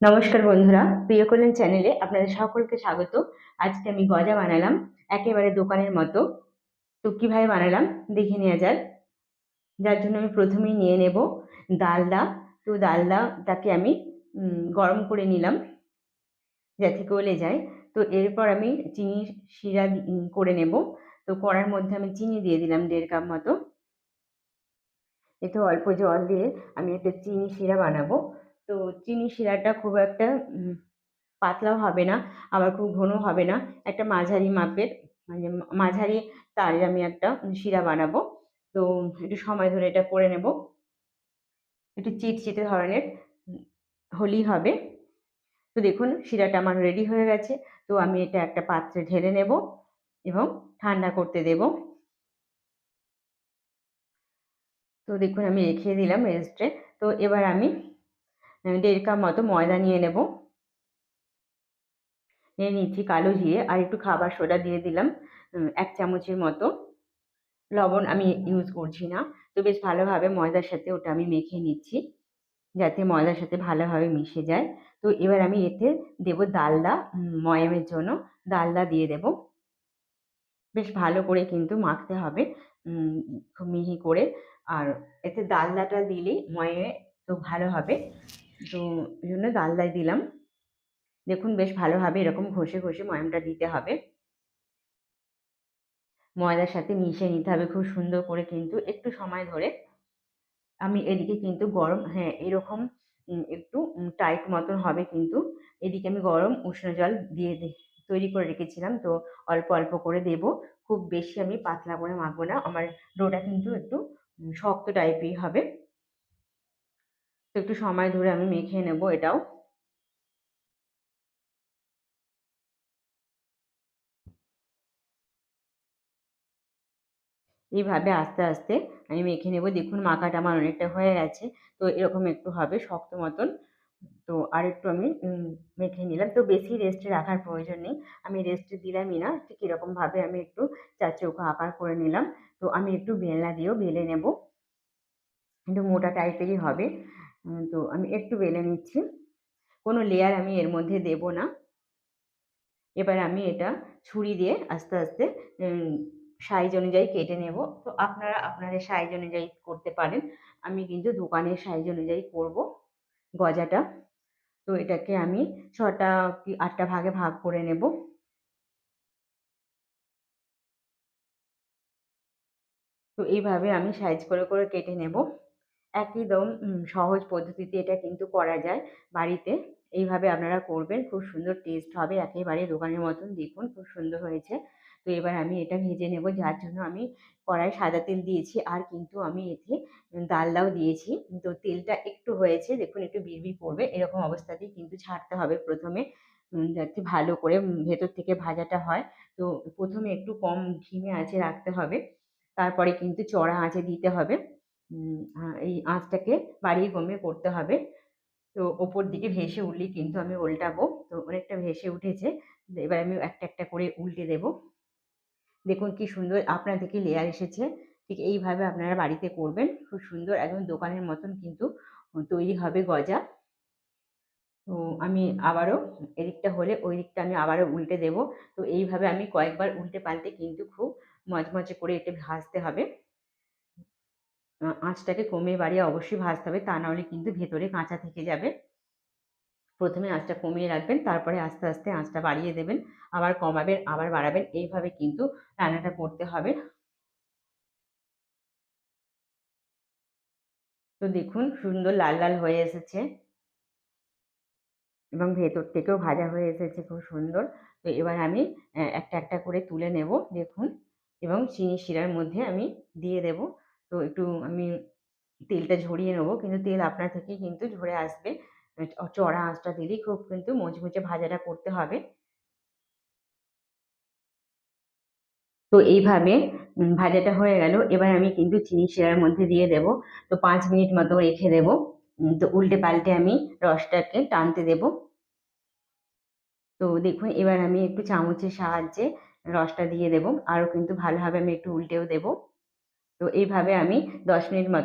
নমস্কার বন্ধুরা, প্রিয় কল্যাণ চ্যানেলে আপনাদের সকলকে স্বাগত। আজকে আমি গজা বানালাম একেবারে দোকানের মতো। তো কিভাবে বানালাম দেখে নেওয়া যাক। যার জন্য আমি প্রথমেই নিয়ে নেব ডালদা। তো ডালদাটাকে আমি গরম করে নিলাম যাতে গলে যায়। তো এরপর আমি চিনি শিরা করে নেব। তো কড়ার মধ্যে আমি চিনি দিয়ে দিলাম 1.5 কাপ মতো। এতে অল্প জল দিয়ে আমি একটা চিনি শিরা বানাবো। তো চিনি শিরাটা খুব একটা পাতলাও হবে না, আবার খুব ঘনও হবে না। একটা মাঝারি মাপের, মানে মাঝারি তারের আমি একটা শিরা বানাবো। তো একটু সময় ধরে এটা করে নেব। একটু চিটচিটে ধরনের হলেই হবে। তো দেখুন শিরাটা আমার রেডি হয়ে গেছে। তো আমি এটা একটা পাত্রে ঢেলে নেব এবং ঠান্ডা করতে দেব। তো দেখুন আমি রেখে দিলাম রেস্টে। তো এবার আমি 1.5 কাপ মতো ময়দা নিয়ে নেব। নিয়ে নিচ্ছি কালো জিরে আর একটু খাবার সোডা দিয়ে দিলাম 1 চামচের মতো। লবণ আমি ইউজ করছি না। তো বেশ ভালোভাবে ময়দার সাথে ওটা আমি মেখে নিচ্ছি, যাতে ময়দার সাথে ভালোভাবে মিশে যায়। তো এবার আমি এতে দেব ডালদা, ময়ামের জন্য ডালদা দিয়ে দেব। বেশ ভালো করে কিন্তু মাখতে হবে, খুব মিহি করে। আর এতে ডালদাটা দিলেই ময়ামে তো ভালো হবে। তো এই জন্য ডালদাই দিলাম। দেখুন বেশ ভালোভাবে এরকম ঘষে ঘষে ময়ামটা দিতে হবে। ময়দার সাথে মিশিয়ে নিতে হবে খুব সুন্দর করে, কিন্তু একটু সময় ধরে। আমি এদিকে কিন্তু গরম, হ্যাঁ, এরকম একটু টাইট মতন হবে কিন্তু। এদিকে আমি গরম উষ্ণ জল দিয়ে তৈরি করে রেখেছিলাম। তো অল্প অল্প করে দেব। খুব বেশি আমি পাতলা করে মাখবো না। আমার ডোটা কিন্তু একটু শক্ত টাইপেরই হবে। তো একটু সময় ধরে আমি মেখে নেব এটাও। এইভাবে আস্তে আস্তে আমি মেখে নেব। দেখুন মাখাটা আমার অনেকটা হয়ে গেছে। তো এরকম একটু হবে শক্ত মতন। তো আরেকটু আমি মেখে নিলাম। তো বেশি রেস্টে রাখার প্রয়োজন নেই। আমি রেস্টে দিলামই না। ঠিক এরকমভাবে আমি একটু চারচৌকো আকার করে নিলাম। তো আমি একটু বেলনা দিয়েও বেলে নেব। একটু মোটা টাইপেরই হবে। তো আমি একটু বেলে নিচ্ছি। কোনো লেয়ার আমি এর মধ্যে দেব না। এবার আমি এটা ছুরি দিয়ে আস্তে আস্তে উম সাইজ অনুযায়ী কেটে নেব। তো আপনারা আপনাদের সাইজ অনুযায়ী করতে পারেন। আমি কিন্তু দোকানের সাইজ অনুযায়ী করব গজাটা। তো এটাকে আমি ৬ টা কি ৮ টা ভাগে ভাগ করে নেব। তো এইভাবে আমি সাইজ করে করে কেটে নেব। একদম সহজ পদ্ধতিতে এটা কিন্তু করা যায় বাড়িতে। এইভাবে আপনারা করবেন, খুব সুন্দর টেস্ট হবে একেবারে দোকানের মতন। দেখুন খুব সুন্দর হয়েছে। তো এবার আমি এটা ভেজে নেব, যার জন্য আমি কড়াইয়ে সাদা তেল দিয়েছি, আর কিন্তু আমি এতে ডালদাও দিয়েছি। তো তেলটা একটু হয়েছে, দেখুন একটু বিড়বিড় করবে। এরকম অবস্থাতেই কিন্তু ছাড়তে হবে প্রথমে, যাতে ভালো করে ভেতর থেকে ভাজাটা হয়। তো প্রথমে একটু কম ধিমে আঁচে রাখতে হবে। তারপরে কিন্তু চড়া আঁচে দিতে হবে। এই আঁচটাকে বাড়িয়ে কমিয়ে করতে হবে। তো ওপর দিকে ভেসে উঠলেই কিন্তু আমি উল্টাবো। তো অনেকটা ভেসে উঠেছে। এবার আমি একটা একটা করে উল্টে দেব। দেখুন কি সুন্দর আপনা থেকে লেয়ার এসেছে। ঠিক এইভাবে আপনারা বাড়িতে করবেন। খুব সুন্দর একদম দোকানের মতন কিন্তু তৈরি হবে গজা। তো আমি আবারও এদিকটা হলে ওই দিকটা আমি আবারও উল্টে দেব। তো এইভাবে আমি কয়েকবার উল্টে পাল্টে কিন্তু খুব মচমচে করে এটা ভাজতে হবে। আঁচটাকে কমিয়ে বাড়িয়ে অবশ্যই ভাজতে হবে, তা নাহলে কিন্তু ভেতরে কাঁচা থেকে যাবে। প্রথমে আঁচটা কমিয়ে রাখবেন, তারপরে আস্তে আস্তে আঁচটা বাড়িয়ে দেবেন, আবার কমাবেন, আবার বাড়াবেন। এইভাবে কিন্তু রান্নাটা করতে হবে। তো দেখুন সুন্দর লাল লাল হয়ে এসেছে এবং ভেতর থেকেও ভাজা হয়ে এসেছে খুব সুন্দর। তো এবার আমি একটা একটা করে তুলে নেব দেখুন, এবং চিনি শিরার মধ্যে আমি দিয়ে দেব। তো একটু আমি তেলটা ঝরিয়ে নেব, কিন্তু তেল আপনা থেকেই কিন্তু ঝরে আসবে। চড়া আঁচটা দিলেই খুব কিন্তু মুচমুচে ভাজাটা করতে হবে। তো এইভাবে ভাজাটা হয়ে গেল। এবার আমি কিন্তু চিনি শিরার মধ্যে দিয়ে দেব। তো ৫ মিনিট মতো রেখে দেব। তো উল্টে পাল্টে আমি রসটাকে টানতে দেব। তো দেখুন এবার আমি একটু চামচের সাহায্যে রসটা দিয়ে দেব। আরও কিন্তু ভালোভাবে আমি একটু উল্টেও দেব। তো এইভাবে আমি ১০ মিনিট মতো